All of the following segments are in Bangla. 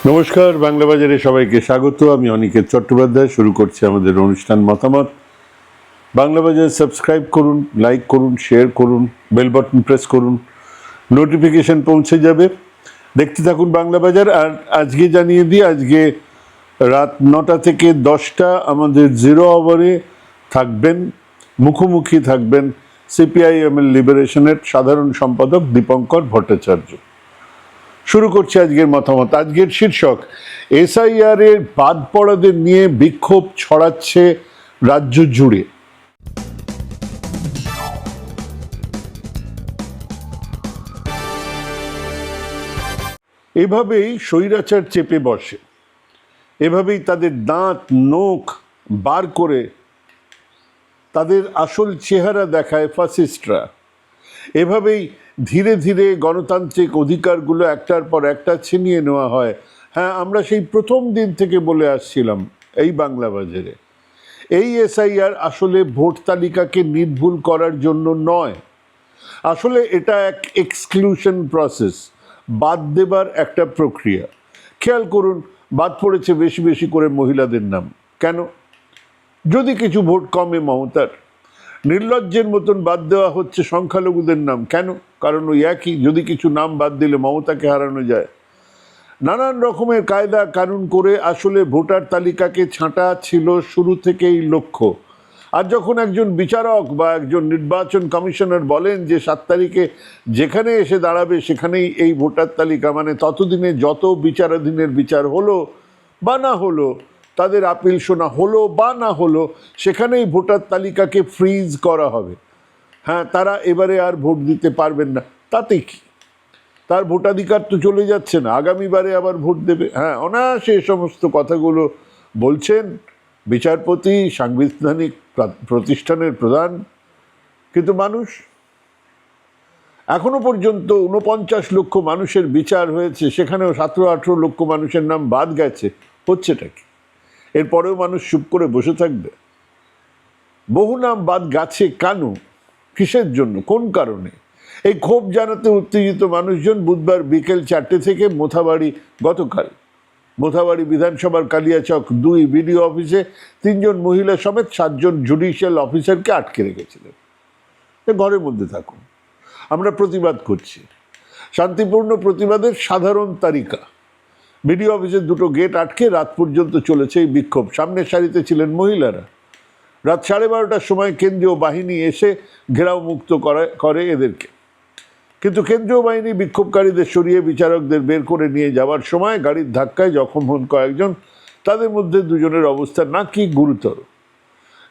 নমস্কার, বাংলা বাজারে সবাইকে স্বাগত। আমি অনিকেত চট্টোপাধ্যায়। শুরু করছি আমাদের অনুষ্ঠান মতামত। বাংলা বাজার সাবস্ক্রাইব করুন, লাইক করুন, শেয়ার করুন, বেল বাটন প্রেস করুন, নোটিফিকেশন পৌঁছে যাবে। দেখতে থাকুন বাংলা বাজার। আর আজকে জানিয়ে দিই, আজকে রাত 9টা থেকে 10টা আমাদের জিরো আওয়ারে থাকবেন, মুখোমুখি থাকবেন সিপিআইএমএল লিবারেশনের সাধারণ সম্পাদক দীপঙ্কর ভট্টাচার্য। শুরু করছি আজকের মতামত। আজকের শীর্ষক, এসআইআর এর বাদ পড়াদের নিয়ে বিক্ষোভ ছড়াচ্ছে রাজ্য জুড়ে। এভাবেই স্বৈরাচার চেপে বসে, এভাবেই তাদের দাঁত নখ বার করে তাদের আসল চেহারা দেখায় ফ্যাসিস্টরা। এভাবেই ধীরে ধীরে গণতান্ত্রিক অধিকারগুলো একটার পর একটা ছিনিয়ে নেওয়া হয়। হ্যাঁ, আমরা সেই প্রথম দিন থেকে বলে আসছিলাম এই বাংলা বাজারে, এই এসআইআর আসলে ভোট তালিকাকে নির্ভুল করার জন্য নয়। আসলে এটা এক এক্সক্লুশন প্রসেস, বাদ দেবার একটা প্রক্রিয়া। খেয়াল করুন, বাদ পড়েছে বেশি বেশি করে মহিলাদের নাম। কেন? যদি কিছু ভোট কমে মমতার। নির্লজ্জের মতন বাদ দেওয়া হচ্ছে সংখ্যালঘুদের নাম। কেন? কারণ ওই একই, যদি কিছু নাম বাদ দিলে মমতাকে হারানো যায়। নানান রকমের কায়দা কানুন করে আসলে ভোটার তালিকাকে ছাঁটা ছিল শুরু থেকেই লক্ষ্য। আর যখন একজন বিচারক বা একজন নির্বাচন কমিশনার বলেন যে 7 তারিখে যেখানে এসে দাঁড়াবে সেখানেই এই ভোটার তালিকা, মানে ততদিনে যত বিচারাধীনের বিচার হলো বা না হলো, তাদের আপিল শোনা হলো বা না হলো, সেখানেই ভোটার তালিকাকে ফ্রিজ করা হবে। হ্যাঁ, তারা এবারে আর ভোট দিতে পারবেন না। তাতে কি, তার ভোটাধিকার তো চলে যাচ্ছে না? আগামীবারে আবার ভোট দেবে। হ্যাঁ, অনায়াসে এ সমস্ত কথাগুলো বলছেন বিচারপতি, সাংবিধানিক প্রতিষ্ঠানের প্রধান। কিন্তু মানুষ, এখনো পর্যন্ত 49 লক্ষ মানুষের বিচার হয়েছে, সেখানেও 17-18 লক্ষ মানুষের নাম বাদ গেছে। হচ্ছেটা কি? এরপরেও মানুষ চুপ করে বসে থাকবে? বহু নাম বাদ গেছে কেন? কিসের জন্য? কোন কারণে? এই ক্ষোভ জানাতে উত্তেজিত মানুষজন বুধবার বিকেল 4টে থেকে গতকাল মোথাবাড়ি বিধানসভার কালিয়াচক 2 বিডিও অফিসে 3 জন মহিলা সমেত 7 জন জুডিশিয়াল অফিসারকে আটকে রেখেছিলেন। ঘরের মধ্যে থাকুন, আমরা প্রতিবাদ করছি। শান্তিপূর্ণ প্রতিবাদের সাধারণ তালিকা। বিডিও অফিসের 2টো গেট আটকে রাত পর্যন্ত চলেছে এই বিক্ষোভ। সামনের সারিতে ছিলেন মহিলারা। রাত 12:30টার সময় কেন্দ্রীয় বাহিনী এসে ঘেরাও মুক্ত করে এদেরকে। কিন্তু কেন্দ্রীয় বাহিনী বিক্ষোভকারীদের সরিয়ে বিচারকদের বের করে নিয়ে যাওয়ার সময় গাড়ির ধাক্কায় জখম হন কয়েকজন। তাদের মধ্যে 2 জনের অবস্থা নাকি গুরুতর।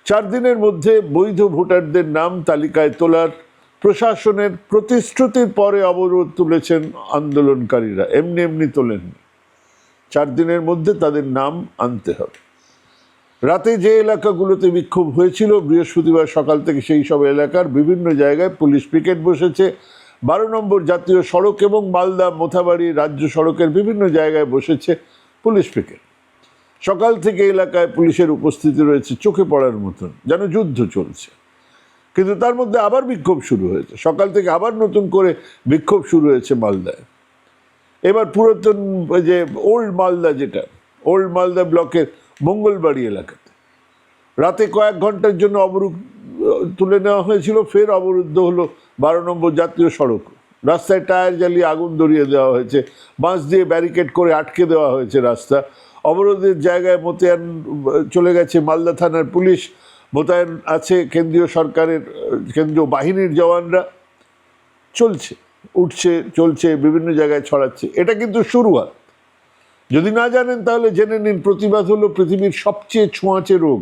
4 দিনের মধ্যে বৈধ ভোটারদের নাম তালিকায় তোলার প্রশাসনের প্রতিশ্রুতির পরে অবরোধ তুলেছেন আন্দোলনকারীরা। এমনি এমনি তোলেননি। 4 দিনের মধ্যে তাদের নাম আনতে হবে। রাতে যে এলাকাগুলোতে বিক্ষোভ হয়েছিল, বৃহস্পতিবার সকাল থেকে সেই সব এলাকার বিভিন্ন জায়গায় পুলিশ পিকেট বসেছে। 12 নম্বর জাতীয় সড়ক এবং মালদা মোথাবাড়ি রাজ্য সড়কের বিভিন্ন জায়গায় বসেছে পুলিশ পিকেট। সকাল থেকে এলাকায় পুলিশের উপস্থিতি রয়েছে চোখে পড়ার মতন, যেন যুদ্ধ চলছে। কিন্তু তার মধ্যে আবার বিক্ষোভ শুরু হয়েছে। সকাল থেকে আবার নতুন করে বিক্ষোভ শুরু হয়েছে মালদায়। এবার পুরাতন যে ওল্ড মালদা ব্লকের মঙ্গলবাড়ি এলাকাতে রাতে কয়েক ঘন্টার জন্য অবরোধ তুলে নেওয়া হয়েছিল। ফের অবরুদ্ধ হলো 12 নম্বর জাতীয় সড়ক। রাস্তায় টায়ার জ্বালিয়ে আগুন ধরিয়ে দেওয়া হয়েছে, বাঁশ দিয়ে ব্যারিকেড করে আটকে দেওয়া হয়েছে রাস্তা। অবরোধের জায়গায় মোতায়েন চলে গেছে মালদা থানার পুলিশ, মোতায়েন আছে কেন্দ্রীয় বাহিনীর জওয়ানরা। চলছে বিভিন্ন জায়গায় ছড়াচ্ছে। এটা কিন্তু শুরুয়াত। যদি না জানেন তাহলে জেনে নিন, প্রতিবাদ হলো পৃথিবীর সবচেয়ে ছোঁয়াচে রোগ।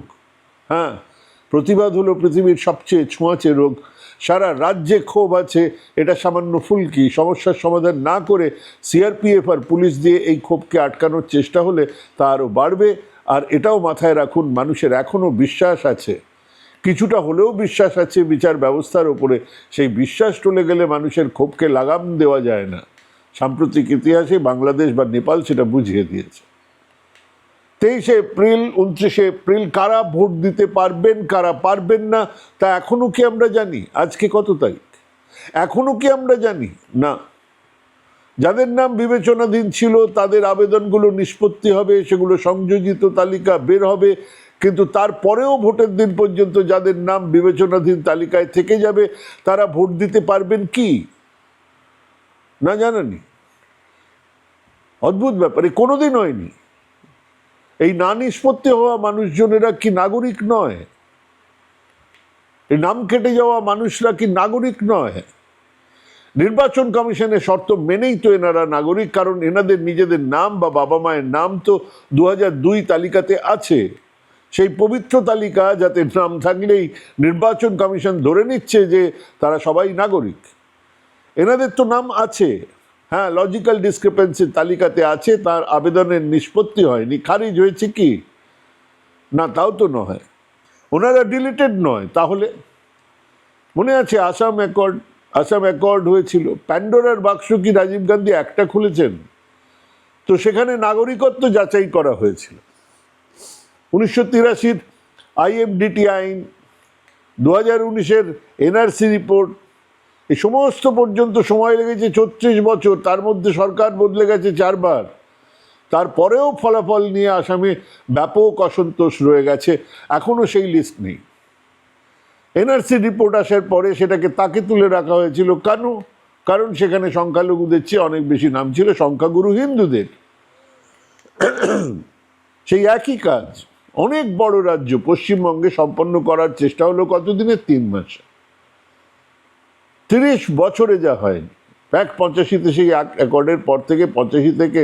হ্যাঁ, প্রতিবাদ হলো পৃথিবীর সবচেয়ে ছোঁয়াচে রোগ। সারা রাজ্যে ক্ষোভ আছে, এটা সামান্য ফুলকি। সমস্যার সমাধান না করে সিআরপিএফ আর পুলিশ দিয়ে এই ক্ষোভকে আটকানোর চেষ্টা হলে তা আরও বাড়বে। আর এটাও মাথায় রাখুন, মানুষের এখনও বিশ্বাস আছে, কিছুটা হলেও বিশ্বাস আছে বিচার ব্যবস্থার ওপরে। সেই বিশ্বাস টলে গেলে মানুষের ক্ষোভকে লাগাম দেওয়া যায় না। সাম্প্রতিক ইতিহাসে বাংলাদেশ বা নেপাল সেটা বুঝিয়ে দিয়েছে। 23 এপ্রিল 29 এপ্রিল কারা ভোট দিতে পারবেন, কারা পারবেন না, তা এখনো কি আমরা জানি? আজকে কত তারিখ? এখনো কি আমরা জানি? না। যাদের নাম বিবেচনাধীন ছিল তাদের আবেদনগুলো নিষ্পত্তি হবে, সেগুলো সংযোজিত তালিকা বের হবে, কিন্তু তারপরেও ভোটের দিন পর্যন্ত যাদের নাম বিবেচনাধীন তালিকায় থেকে যাবে তারা ভোট দিতে পারবেন কি না জানানি। অদ্ভুত ব্যাপারে কোনোদিন হয়নি। এই না নিষ্পত্তি হওয়া মানুষজনেরা কি নাগরিক নয়? এই নাম কেটে যাওয়া মানুষরা কি নাগরিক নয়? নির্বাচন কমিশনের শর্ত মেনেই তো এনারা নাগরিক, কারণ এনাদের নিজেদের নাম বা বাবা মায়ের নাম তো 2002 তালিকাতে আছে। সেই পবিত্র তালিকা যাতে নাম থাকলেই নির্বাচন কমিশন ধরে নিচ্ছে যে তারা সবাই নাগরিক। এনাদের তো নাম আছে, হ্যাঁ, লজিক্যাল ডিসক্রিপেন্সি তালিকাতে আছে, তার আবেদনের নিষ্পত্তি হয়নি, খারিজ হয়েছে কি না তাও তো নয়। ওনারা ডিলিটেড নয়। তাহলে মনে আছে আসাম অ্যাকর্ড হয়েছিল, প্যান্ডোরার বাক্স কি রাজীব গান্ধী একটা খুলেছেন? তো সেখানে নাগরিকত্ব যাচাই করা হয়েছিল। 1983 IMDT আইন, 2019 NRC রিপোর্ট, এই সমস্ত পর্যন্ত সময় লেগেছে 34 বছর। তার মধ্যে সরকার বদলে গেছে 4 বার। তারপরেও ফলাফল নিয়ে আসামে ব্যাপক অসন্তোষ রয়ে গেছে, এখনো সেই লিস্ট নেই। NRC রিপোর্ট আসার পরে সেটাকে তাকে তুলে রাখা হয়েছিল। কেন? কারণ সেখানে সংখ্যালঘুদের চেয়ে অনেক বেশি নাম ছিল সংখ্যাগুরু হিন্দুদের। সেই একই কাজ অনেক বড় রাজ্য পশ্চিমবঙ্গে সম্পন্ন করার চেষ্টা হলো কতদিনে? 3 মাসে। 30 বছরে যা হয়নি। 85-তে সেই অ্যাকর্ডের পর থেকে 85 থেকে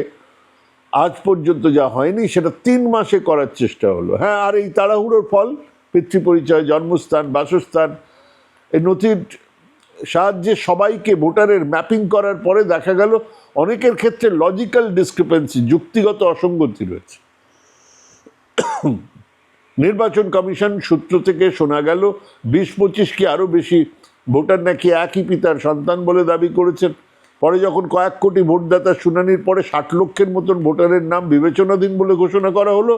আজ পর্যন্ত যা হয়নি সেটা 3 মাসে করার চেষ্টা হলো। হ্যাঁ, আর এই তাড়াহুড়োর ফল পিতৃ পরিচয়, জন্মস্থান, বাসস্থান, এই নথির সাহায্যে সবাইকে ভোটারের ম্যাপিং করার পরে দেখা গেল অনেকের ক্ষেত্রে লজিক্যাল ডিসক্রিপেন্সি, যুক্তিগত অসঙ্গতি রয়েছে। নির্বাচন কমিশন সূত্র থেকে শোনা গেল 20-25 কি আরো বেশি ভোটার নাকি একই পিতার সন্তান বলে দাবি করেছেন। পরে যখন কয়েক কোটি ভোটদাতার শুনানির পরে 60 লক্ষের মতন ভোটারের নাম বিবেচনাধীন বলে ঘোষণা করা হলো,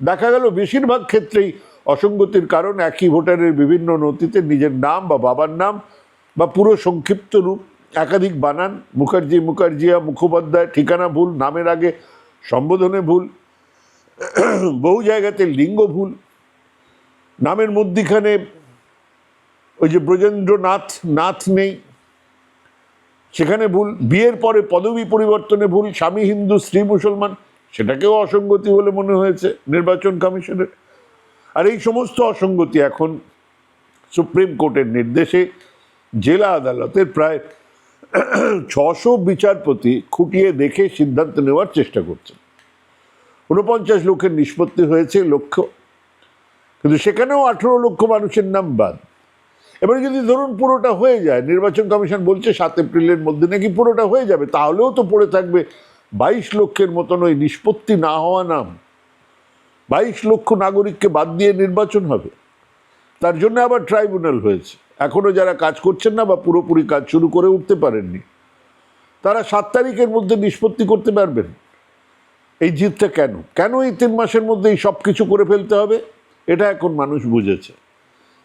দেখা গেল বেশিরভাগ ক্ষেত্রেই অসঙ্গতির কারণ একই ভোটারের বিভিন্ন নথিতে নিজের নাম বা বাবার নাম বা পুরো সংক্ষিপ্ত রূপ, একাধিক বানান, মুখার্জিয়া, মুখোপাধ্যায়, ঠিকানা ভুল, নামের আগে সম্বোধনে ভুল, বহু জায়গাতে লিঙ্গ ভুল, নামের মধ্যিখানে ওই যে ব্রজেন্দ্রনাথ নাথ নেই সেখানে ভুল, বিয়ের পরে পদবি পরিবর্তনে ভুল, স্বামী হিন্দু স্ত্রী মুসলমান, সেটাকেও অসঙ্গতি বলে মনে হয়েছে নির্বাচন কমিশনের। আর এই সমস্ত অসঙ্গতি এখন সুপ্রিম কোর্টের নির্দেশে জেলা আদালতের প্রায় 600 বিচারপতি খুঁটিয়ে দেখে সিদ্ধান্ত নেওয়ার চেষ্টা করছেন। 49 লক্ষের নিষ্পত্তি হয়েছে লক্ষ্য, কিন্তু সেখানেও 18 লক্ষ মানুষের নাম বাদ। এবারে যদি ধরুন পুরোটা হয়ে যায়, নির্বাচন কমিশন বলছে 7 এপ্রিলের মধ্যে নাকি পুরোটা হয়ে যাবে, তাহলেও তো পড়ে থাকবে 22 লক্ষের মতন ওই নিষ্পত্তি না হওয়া নাম। 22 লক্ষ নাগরিককে বাদ দিয়ে নির্বাচন হবে। তার জন্য আবার ট্রাইব্যুনাল হয়েছে। এখনো যারা কাজ করছেন না বা পুরোপুরি কাজ শুরু করে উঠতে পারেননি, তারা 7 তারিখের মধ্যে নিষ্পত্তি করতে পারবেন। এই জিতটা কেন এই 3 মাসের মধ্যে এই সব কিছু করে ফেলতে হবে, এটা এখন মানুষ বুঝেছে।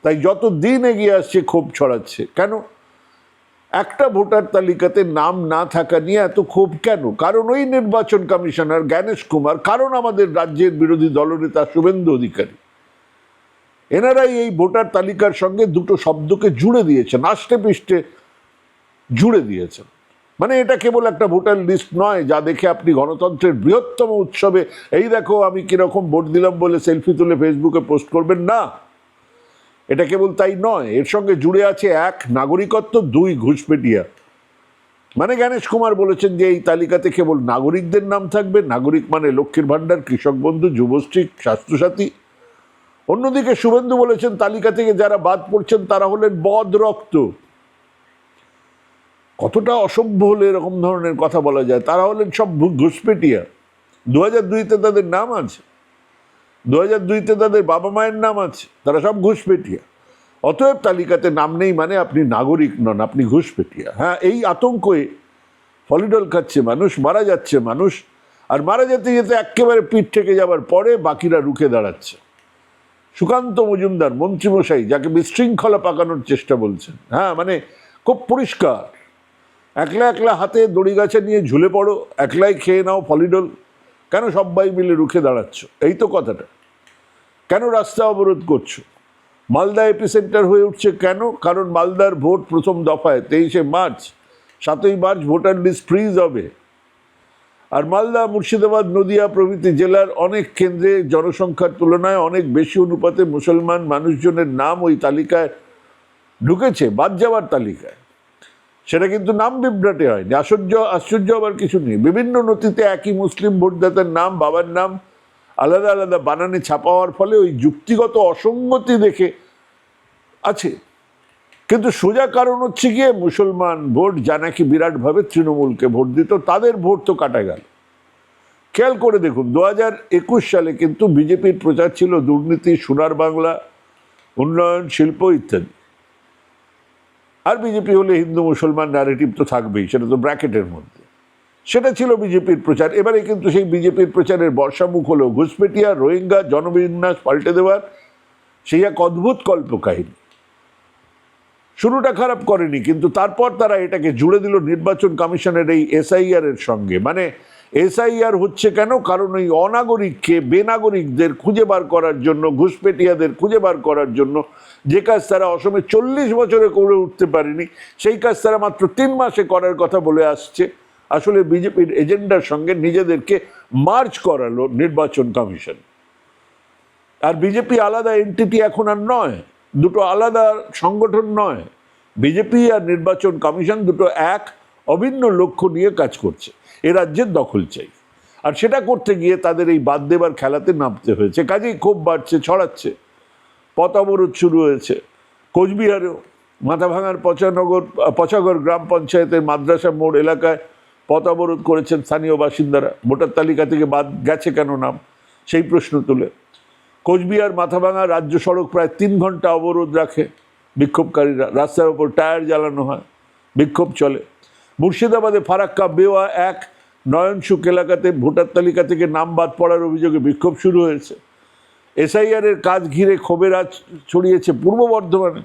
তাই যত দিন এগিয়ে আসছে ক্ষোভ ছড়াচ্ছে। কেন? একটা ভোটার তালিকাতে নাম না থাকা নিয়ে এত ক্ষোভ কেন? কারণ ওই নির্বাচন কমিশনার জ্ঞানেশ কুমার, কারণ আমাদের রাজ্যের বিরোধী দলনেতা শুভেন্দু অধিকারী, এনারাই এই ভোটার তালিকার সঙ্গে দুটো শব্দকে জুড়ে দিয়েছেন, আষ্টে পৃষ্ঠে জুড়ে দিয়েছেন। মানে এটা কেবল একটা ভোটার লিস্ট নয় যা দেখে আপনি গণতন্ত্রের বৃহত্তম উৎসবে এই দেখো আমি কিরকম ভোট দিলাম বলে সেলফি তুলে ফেসবুকে পোস্ট করবেন না। এটা কেবল তাই নয়, এর সঙ্গে জুড়ে আছে 1 নাগরিকত্ব, 2 ঘুষপেটিয়া। মানে জ্ঞানেশ কুমার বলেছেন যে এই তালিকাতে কেবল নাগরিকদের নাম থাকবে। নাগরিক মানে লক্ষ্মীর ভাণ্ডার, কৃষক বন্ধু, যুবশ্রী, স্বাস্থ্যসাথী। অন্যদিকে শুভেন্দু বলেছেন তালিকা থেকে যারা বাদ পড়ছেন তারা হলেন বদ রক্ত। কতটা অসভ্য হলে এরকম ধরনের কথা বলা যায়? তারা হলেন সব ঘুষপেটিয়া। 2002-তে তাদের নাম আছে, 2002-তে তাদের বাবা মায়ের নাম আছে, তারা সব ঘুষপেটিয়া। অতএব তালিকাতে নাম নেই মানে আপনি নাগরিক নন, আপনি ঘুষপেটিয়া। হ্যাঁ, এই আতঙ্কে ফলিডল খাচ্ছে মানুষ, মারা যাচ্ছে মানুষ, আর মারা যেতে যেতে একেবারে পিঠ থেকে যাবার পরে বাকিরা রুখে দাঁড়াচ্ছে। সুকান্ত মজুমদার মন্ত্রীমশাই যাকে বিশৃঙ্খলা পাকানোর চেষ্টা বলছেন, হ্যাঁ মানে খুব পরিষ্কার একলা একলা হাতে দড়ি গাছে নিয়ে ঝুলে পড়ো, একলাই খেয়ে নাও ফলিডল, কেন সবাই মিলে রুখে দাঁড়াচ্ছ? এই তো কথাটা। কেন রাস্তা অবরোধ করছো? মালদা এপিসেন্টার হয়ে উঠছে কেন? কারণ মালদার ভোট প্রথম দফায় 23শে মার্চ, 7ই মার্চ ভোটার লিস্ট ফ্রিজ হবে। আর মালদা, মুর্শিদাবাদ, নদিয়া প্রভৃতি জেলার অনেক কেন্দ্রে জনসংখ্যার তুলনায় অনেক বেশি অনুপাতে মুসলমান মানুষজনের নাম ওই তালিকায় ঢুকেছে, বাদ যাওয়ার তালিকায়। সেটা কিন্তু নাম বিভ্রাটে হয়নি। আশ্চর্য আবার কিছু নেই। বিভিন্ন নথিতে একই মুসলিম ভোটদাতার নাম, বাবার নাম আলাদা আলাদা বানানে ছাপা হওয়ার ফলে ওই যুক্তিগত অসঙ্গতি দেখে আছে। কিন্তু সোজা কারণ হচ্ছে গিয়ে মুসলমান ভোট, যা নাকি বিরাটভাবে তৃণমূলকে ভোট দিত, তাদের ভোট তো কাটা গেল। খেয়াল করে দেখুন, 2021 সালে কিন্তু বিজেপির প্রচার ছিল দুর্নীতি, সোনার বাংলা, উন্নয়ন, শিল্প ইত্যাদি। আর বিজেপি হলে হিন্দু মুসলমান ন্যারেটিভ তো থাকবেই, সেটা তো ব্র্যাকেটের মধ্যে। সেটা ছিল বিজেপির প্রচার। এবারে কিন্তু সেই বিজেপির প্রচারের বর্ষামুখ হলো ঘুষপেটিয়া, রোহিঙ্গা, জনবিন্যাস পাল্টে দেওয়ার সেই এক অদ্ভুত কল্পকাহিনী। শুরুটা খারাপ করেনি, কিন্তু তারপর তারা এটাকে জুড়ে দিল নির্বাচন কমিশনের এই SIR এর সঙ্গে। মানে SIR হচ্ছে কেন? কারণ ওই অনাগরিককে, বেনাগরিকদের খুঁজে বার করার জন্য, ঘুষপেটিয়াদের খুঁজে বার করার জন্য যে কাজ তারা অসমে 40 বছরে করে উঠতে পারেনি, সেই কাজ তারা মাত্র 3 মাসে করার কথা বলে আসছে। আসলে বিজেপির এজেন্ডার সঙ্গে নিজেদেরকে মার্জ করালো নির্বাচন কমিশন। আর বিজেপি আলাদা এন্টিটি এখন আর নয়, দুটো আলাদা সংগঠন নয়। বিজেপি আর নির্বাচন কমিশন দুটো এক অভিন্ন লক্ষ্য নিয়ে কাজ করছে। এ রাজ্যের দখল চাই, আর সেটা করতে গিয়ে তাদের এই বাদ দেবার খেলাতে নামতে হয়েছে। কাজেই ক্ষোভ বাড়ছে, ছড়াচ্ছে। পথ অবরোধ শুরু হয়েছে কোচবিহারেও। মাথাভাঙার পচাগড় গ্রাম পঞ্চায়েতের মাদ্রাসা মোড় এলাকায় পথ অবরোধ করেছেন স্থানীয় বাসিন্দারা। ভোটার তালিকা থেকে বাদ গেছে কেন নাম, সেই প্রশ্ন তুলে। কোচবিহার মাথাভাঙা রাজ্য সড়ক প্রায় 3 ঘন্টা অবরোধ রাখে বিক্ষোভকারীরা। রাস্তার ওপর টায়ার জ্বালানো হয়, বিক্ষোভ চলে। মুর্শিদাবাদে ফারাক্কা বেওয়া 1 নয়নসুখ এলাকাতে ভোটার তালিকা থেকে নাম বাদ পড়ার অভিযোগে বিক্ষোভ শুরু হয়েছে। SIR এর কাজ ঘিরে ক্ষোভের আঁচ ছড়িয়েছে পূর্ব বর্ধমানে।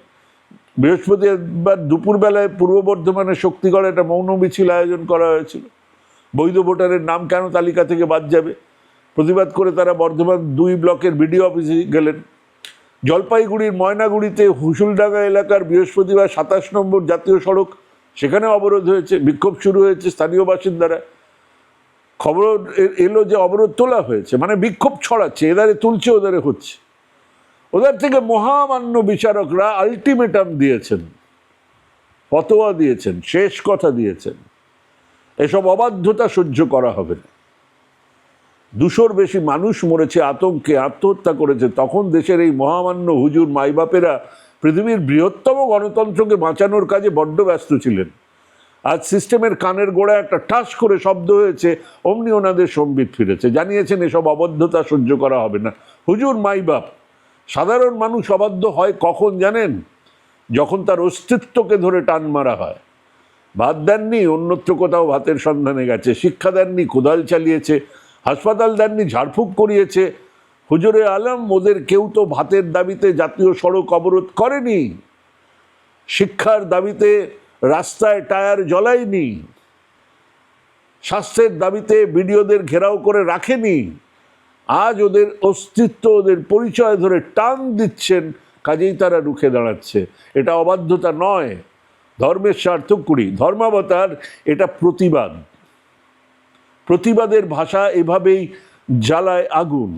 বৃহস্পতিবার দুপুরবেলায় পূর্ব বর্ধমানে শক্তিগড়ে একটা মৌন মিছিল আয়োজন করা হয়েছিল। বৈধ ভোটারের নাম কেন তালিকা থেকে বাদ যাবে প্রতিবাদ করে তারা বর্ধমান 2 ব্লকের BDO অফিসে গেলেন। জলপাইগুড়ির ময়নাগুড়িতে হুসুলডাঙ্গা এলাকার বৃহস্পতিবার 27 নম্বর জাতীয় সড়ক, সেখানে অবরোধ হয়েছে, বিক্ষোভ শুরু হয়েছে স্থানীয় বাসিন্দারা। খবর এলো যে অবরোধ তোলা হয়েছে, মানে বিক্ষোভ ছড়াচ্ছে, এদারে তুলছে ওদারে হচ্ছে। ওদের থেকে মহামান্য বিচারকরা আলটিমেটাম দিয়েছেন, ফতোয়া দিয়েছেন, শেষ কথা দিয়েছেন, এসব অবাধ্যতা সহ্য করা হবে না। 200-র বেশি মানুষ মরেছে আতঙ্কে, আত্মহত্যা করেছে। তখন দেশের এই মহামান্য হুজুর মাইবাপেরা পৃথিবীর বৃহত্তম গণতন্ত্রকে বাঁচানোর কাজে বড্ড ব্যস্ত ছিলেন। আজ সিস্টেমের কানের গোড়া একটা ঠাস করে শব্দ হয়েছে, অমনি ওনাদের সম্বিত ফিরেছে। জানিয়েছেন এসব অবাধ্যতা সহ্য করা হবে না। হুজুর মাইবাপ। সাধারণ মানুষ অবাধ্য হয় কখন জানেন? যখন তার অস্তিত্বকে ধরে টান মারা হয়। ভাত দেননি, অন্যত্র কোথাও ভাতের সন্ধানে গেছে। শিক্ষা দেননি, কোদাল চালিয়েছে। হাসপাতাল দেননি, ঝাড়ফুঁক করিয়েছে। হুজুরে আলম, ওদের কেউ তো ভাতের দাবিতে জাতীয় সড়ক অবরোধ করেনি, শিক্ষার দাবিতে রাস্তায় টায়ার জ্বলায়নি, স্বাস্থ্যের দাবিতে BDOদের ঘেরাও করে রাখেনি। আজ ওদের অস্তিত্ব, ওদের পরিচয় ধরে টান দিচ্ছেন, কাজেই তারা রুখে দাঁড়াচ্ছে। এটা অবাধ্যতা নয়, ধর্মের সার্থক করি, ধর্মাবতার। এটা প্রতিবাদ। প্রতিবাদের ভাষা এভাবেই জ্বালায় আগুন,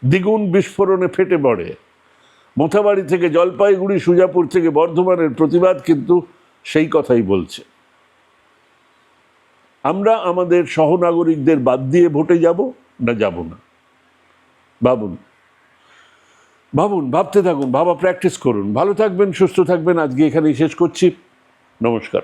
দ্বিগুণ বিস্ফোরণে ফেটে পড়ে। মোথাবাড়ি থেকে জলপাইগুড়ি, সুজাপুর থেকে বর্ধমানের প্রতিবাদ কিন্তু সেই কথাই বলছে। আমরা আমাদের সহনাগরিকদের বাদ দিয়ে ভোটে যাব না যাব না? ভাবুন, ভাবুন, ভাবতে থাকুন, ভাবা প্র্যাকটিস করুন। ভালো থাকবেন, সুস্থ থাকবেন। আজকে এখানেই শেষ করছি। নমস্কার।